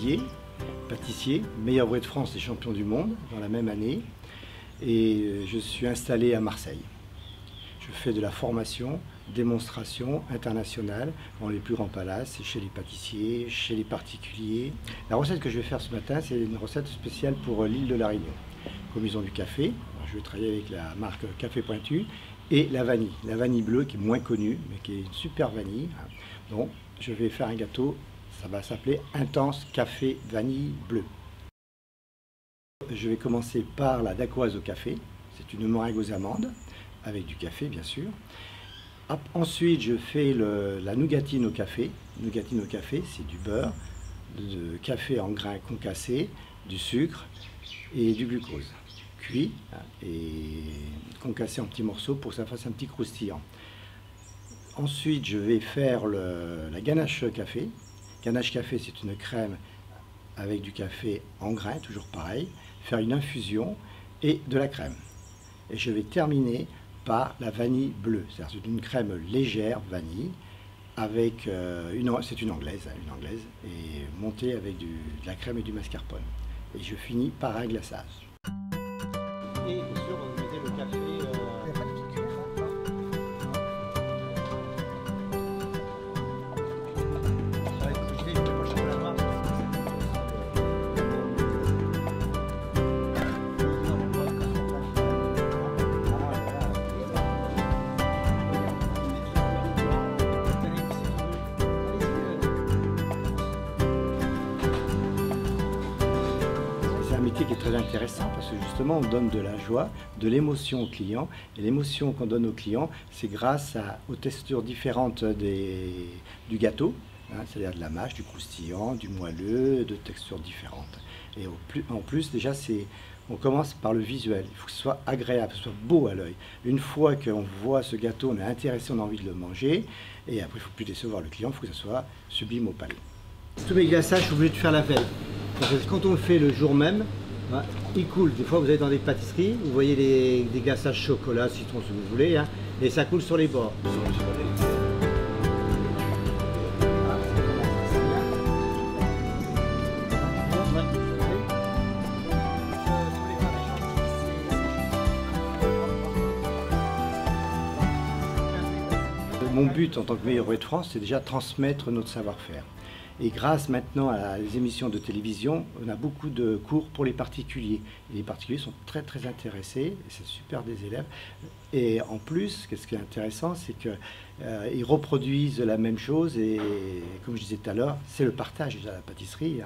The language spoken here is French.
menuisier, pâtissier, meilleur ouvrier de France et champion du monde dans la même année. Et je suis installé à Marseille. Je fais de la formation, démonstration internationale dans les plus grands palaces, chez les pâtissiers, chez les particuliers. La recette que je vais faire ce matin, c'est une recette spéciale pour l'île de la Réunion. Comme ils ont du café, je vais travailler avec la marque Café Pointu et la vanille bleue qui est moins connue, mais qui est une super vanille. Donc je vais faire un gâteau, ça va s'appeler Intense Café Vanille Bleue. Je vais commencer par la dacquoise au café, c'est une meringue aux amandes, avec du café bien sûr. Ensuite je fais la nougatine au café. Nougatine au café, c'est du beurre, de café en grains concassés, du sucre et du glucose. Cuit et concassé en petits morceaux pour que ça fasse un petit croustillant. Ensuite je vais faire la ganache café. Ganache café, c'est une crème avec du café en grains, toujours pareil, faire une infusion et de la crème. Et je vais terminer par la vanille bleue, c'est-à-dire une crème légère vanille, avec c'est une anglaise, et montée avec de la crème et du mascarpone. Et je finis par un glaçage. Et bien sûr, vous mettez le café. C'est un métier qui est très intéressant parce que justement on donne de la joie, de l'émotion aux clients, et l'émotion qu'on donne aux clients, c'est grâce aux textures différentes du gâteau, c'est-à-dire de la mâche, du croustillant, du moelleux, de textures différentes. Et en plus déjà on commence par le visuel, il faut que ce soit agréable, que ce soit beau à l'œil. Une fois qu'on voit ce gâteau, on est intéressé, on a envie de le manger, et après il ne faut plus décevoir le client, il faut que ce soit sublime au palais. Tous mes glaçages, je suis obligé de faire la veille. Parce que quand on le fait le jour même, il coule. Des fois, vous allez dans des pâtisseries, vous voyez des glaçages chocolat, citron, si vous voulez, et ça coule sur les bords. Mon but en tant que meilleur ouvrier de France, c'est déjà transmettre notre savoir-faire. Et grâce maintenant à les émissions de télévision, on a beaucoup de cours pour les particuliers. Et les particuliers sont très intéressés, et c'est super des élèves. Et en plus, ce qui est intéressant, c'est qu'ils reproduisent la même chose, et comme je disais tout à l'heure, c'est le partage déjà à la pâtisserie.